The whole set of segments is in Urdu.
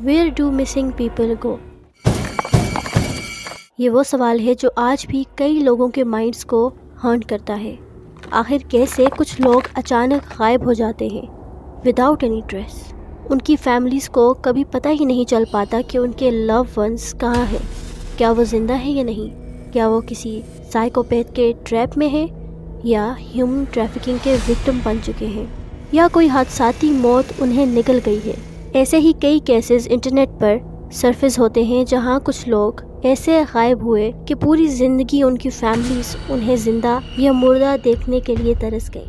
Where do missing people go? یہ وہ سوال ہے جو آج بھی کئی لوگوں کے مائنڈز کو ہانٹ کرتا ہے۔ آخر کیسے کچھ لوگ اچانک غائب ہو جاتے ہیں وداؤٹ اینی ٹریس؟ ان کی فیملیز کو کبھی پتہ ہی نہیں چل پاتا کہ ان کے لو ونس کہاں ہیں، کیا وہ زندہ ہے یا نہیں، کیا وہ کسی سائیکوپیتھ کے ٹریپ میں ہے یا ہیومن ٹریفکنگ کے وکٹم بن چکے ہیں، یا کوئی حادثاتی موت انہیں نگل گئی ہے۔ ایسے ہی کئی کیسز انٹرنیٹ پر سرفیس ہوتے ہیں جہاں کچھ لوگ ایسے غائب ہوئے کہ پوری زندگی ان کی فیملیز انہیں زندہ یا مردہ دیکھنے کے لیے ترس گئی۔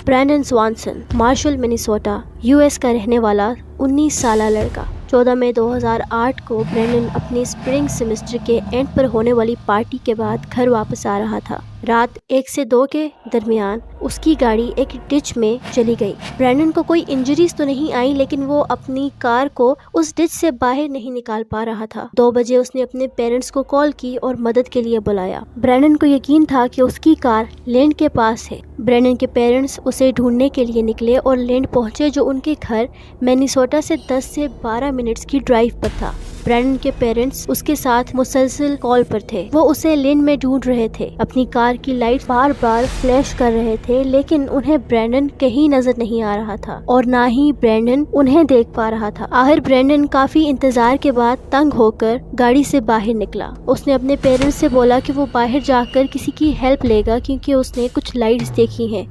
Brandon Swanson, Marshall Minnesota, U S کا رہنے والا 19 سالہ لڑکا۔ 14 مئی 2008 کو برینڈن اپنی اسپرنگ سیمسٹر کے اینڈ پر ہونے والی پارٹی کے بعد گھر واپس آ رہا تھا۔ رات 1 سے 2 کے درمیان اس کی گاڑی ایک ڈچ میں چلی گئی۔ برینڈن کو کوئی انجریز تو نہیں آئی، لیکن وہ اپنی کار کو اس ڈچ سے باہر نہیں نکال پا رہا تھا۔ 2 بجے اس نے اپنے پیرنٹس کو کال کی اور مدد کے لیے بلایا۔ برینڈن کو یقین تھا کہ اس کی کار لینڈ کے پاس ہے۔ برینڈن کے پیرنٹس اسے ڈھونڈنے کے لیے نکلے اور لینڈ پہنچے، جو ان کے گھر مینیسوٹا سے 10 سے 12 منٹس کی ڈرائیو پر تھا۔ برینڈن کے پیرنٹس اس کے ساتھ مسلسل کال پر تھے۔ وہ اسے لینڈ میں ڈھونڈ رہے تھے، اپنی کار کی لائٹ بار بار فلیش کر رہے تھے، لیکن انہیں برینڈن کہیں نظر نہیں آ رہا تھا اور نہ ہی برینڈن انہیں دیکھ پا رہا تھا۔ آخر برینڈن کافی انتظار کے بعد تنگ ہو کر گاڑی سے باہر نکلا۔ اس نے اپنے پیرنٹس سے بولا کہ وہ باہر جا کر کسی کی ہیلپ لے گا، کیونکہ اس نے کچھ لائٹس دیکھی ہیں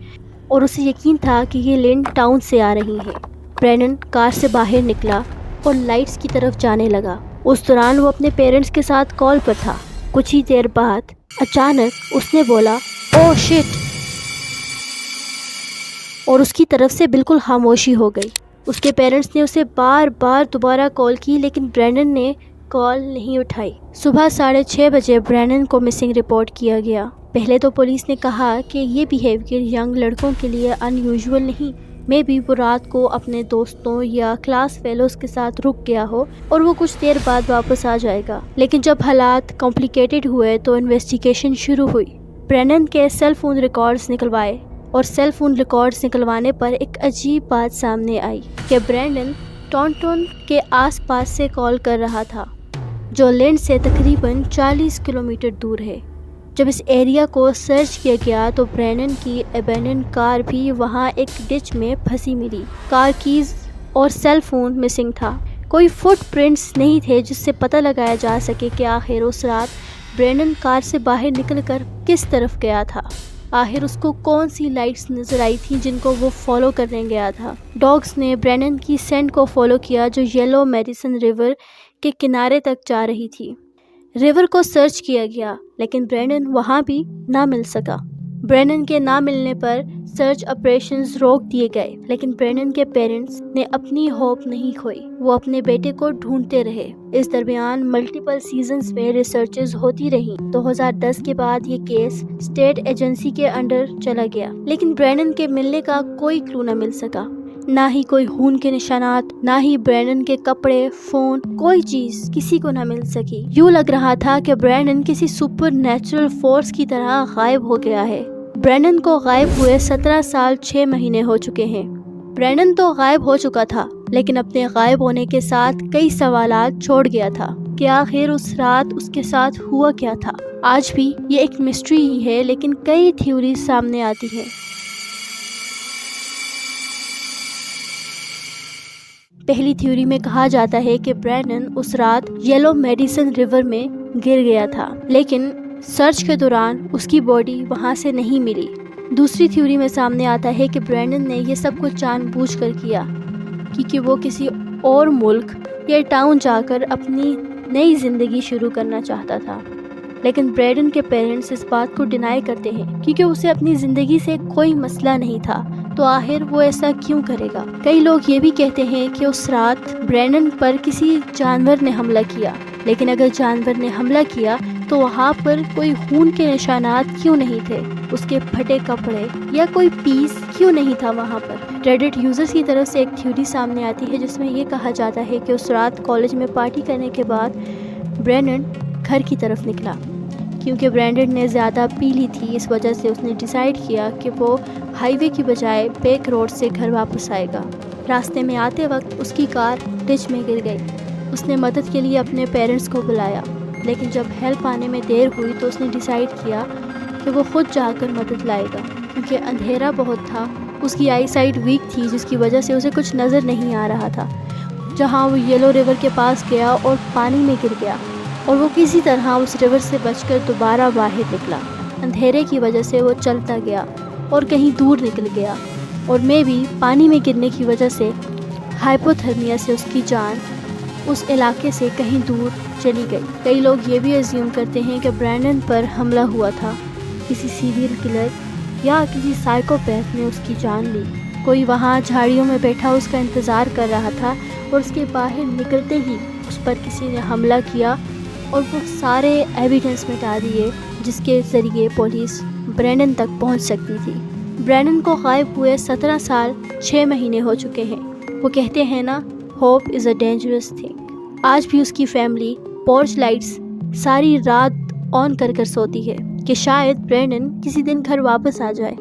اور اسے یقین تھا کہ یہ لینڈ ٹاؤن سے آ رہی ہیں۔ برینڈن کار سے باہر نکلا اور لائٹس کی طرف جانے لگا۔ اس دوران وہ اپنے پیرنٹس کے ساتھ کال پر تھا۔ کچھ ہی دیر بعد اچانک اس نے بولا، "او شٹ!" اور اس کی طرف سے بالکل خاموشی ہو گئی۔ اس کے پیرنٹس نے اسے بار بار دوبارہ کال کی، لیکن برینڈن نے کال نہیں اٹھائی۔ صبح 6:30 بجے برینڈن کو مسنگ رپورٹ کیا گیا۔ پہلے تو پولیس نے کہا کہ یہ بیہیویئر ینگ لڑکوں کے لیے ان یوزول نہیں، میں بھی وہ رات کو اپنے دوستوں یا کلاس فیلوز کے ساتھ رک گیا ہو اور وہ کچھ دیر بعد واپس آ جائے گا۔ لیکن جب حالات کمپلیکیٹڈ ہوئے تو انویسٹیگیشن شروع ہوئی۔ برینڈن کے سیل فون ریکارڈز نکلوائے اور سیل فون ریکارڈز نکلوانے پر ایک عجیب بات سامنے آئی کہ برینڈن ٹونٹون کے آس پاس سے کال کر رہا تھا، جو لینڈ سے تقریباً 40 کلومیٹر دور ہے۔ جب اس ایریا کو سرچ کیا گیا تو برینڈن کی ابینڈن کار بھی وہاں ایک ڈچ میں پھنسی ملی۔ کار کیز اور سیل فون مسنگ تھا۔ کوئی فٹ پرنٹس نہیں تھے جس سے پتہ لگایا جا سکے کہ آخر اس رات برینڈن کار سے باہر نکل کر کس طرف گیا تھا۔ آخر اس کو کون سی لائٹس نظر آئی تھیں جن کو وہ فالو کرنے گیا تھا۔ ڈاگز نے برینڈن کی سینٹ کو فالو کیا، جو یلو میڈیسن ریور کے کنارے تک جا رہی تھی۔ ریور کو سرچ کیا گیا، لیکن برینڈن وہاں بھی نہ مل سکا۔ برینڈن کے نہ ملنے پر سرچ آپریشنز روک دیے گئے، لیکن برینڈن کے پیرنٹس نے اپنی ہوپ نہیں کھوئی۔ وہ اپنے بیٹے کو ڈھونڈتے رہے۔ اس درمیان ملٹیپل سیزنز میں ریسرچز ہوتی رہیں۔ 2010 کے بعد یہ کیس اسٹیٹ ایجنسی کے انڈر چلا گیا، لیکن برینڈن کے ملنے کا کوئی کلو نہ مل سکا۔ نہ ہی کوئی خون کے نشانات، نہ ہی برینڈن کے کپڑے، فون، کوئی چیز کسی کو نہ مل سکی۔ یوں لگ رہا تھا کہ برینڈن کسی سپر نیچرل فورس کی طرح غائب ہو گیا ہے۔ برینڈن کو غائب ہوئے 17 سال 6 مہینے ہو چکے ہیں۔ برینڈن تو غائب ہو چکا تھا، لیکن اپنے غائب ہونے کے ساتھ کئی سوالات چھوڑ گیا تھا کہ آخر اس رات اس کے ساتھ ہوا کیا تھا۔ آج بھی یہ ایک مسٹری ہی ہے، لیکن کئی تھیوریز سامنے آتی ہیں۔ پہلی تھیوری میں کہا جاتا ہے کہ برینڈن اس رات یلو میڈیسن ریور میں گر گیا تھا، لیکن سرچ کے دوران اس کی باڈی وہاں سے نہیں ملی۔ دوسری تھیوری میں سامنے آتا ہے کہ برینڈن نے یہ سب کچھ جان بوجھ کر کیا، کیونکہ وہ کسی اور ملک یا ٹاؤن جا کر اپنی نئی زندگی شروع کرنا چاہتا تھا۔ لیکن برینڈن کے پیرنٹس اس بات کو ڈینائی کرتے ہیں، کیونکہ اسے اپنی زندگی سے کوئی مسئلہ نہیں تھا، تو آخر وہ ایسا کیوں کرے گا؟ کئی لوگ یہ بھی کہتے ہیں کہ اس رات برینڈن پر کسی جانور نے حملہ کیا، لیکن اگر جانور نے حملہ کیا تو وہاں پر کوئی خون کے نشانات کیوں نہیں تھے؟ اس کے پھٹے کپڑے یا کوئی پیس کیوں نہیں تھا وہاں پر؟ ریڈٹ یوزرز کی طرف سے ایک تھیوری سامنے آتی ہے جس میں یہ کہا جاتا ہے کہ اس رات کالج میں پارٹی کرنے کے بعد برینڈن گھر کی طرف نکلا، کیونکہ برینڈن نے زیادہ پی لی تھی۔ اس وجہ سے اس نے ڈیسائیڈ کیا کہ وہ ہائی وے کی بجائے بیک روڈ سے گھر واپس آئے گا۔ راستے میں آتے وقت اس کی کار ڈچ میں گر گئی۔ اس نے مدد کے لیے اپنے پیرنٹس کو بلایا، لیکن جب ہیلپ آنے میں دیر ہوئی تو اس نے ڈیسائیڈ کیا کہ وہ خود جا کر مدد لائے گا، کیونکہ اندھیرا بہت تھا۔ اس کی آئی سائٹ ویک تھی، جس کی وجہ سے اسے کچھ نظر نہیں آ رہا تھا۔ جہاں وہ یلو ریور کے پاس گیا اور پانی میں گر گیا، اور وہ کسی طرح اس ریور سے بچ کر دوبارہ باہر نکلا۔ اندھیرے کی وجہ سے وہ چلتا گیا اور کہیں دور نکل گیا، اور میں بھی پانی میں گرنے کی وجہ سے ہائپوتھرمیا سے اس کی جان اس علاقے سے کہیں دور چلی گئی۔ کئی لوگ یہ بھی ازیوم کرتے ہیں کہ برینڈن پر حملہ ہوا تھا، کسی سیریل کلر یا کسی سائیکوپیتھ نے اس کی جان لی۔ کوئی وہاں جھاڑیوں میں بیٹھا اس کا انتظار کر رہا تھا، اور اس کے باہر نکلتے ہی اس پر کسی نے حملہ کیا اور وہ سارے ایویڈنس مٹا دیے جس کے ذریعے پولیس برینڈن تک پہنچ سکتی تھی۔ برینڈن کو غائب ہوئے 17 سال 6 مہینے ہو چکے ہیں۔ وہ کہتے ہیں نا، hope is a dangerous thing. آج بھی اس کی فیملی پورچ لائٹس ساری رات آن کر کر سوتی ہے کہ شاید برینڈن کسی دن گھر واپس آ جائے۔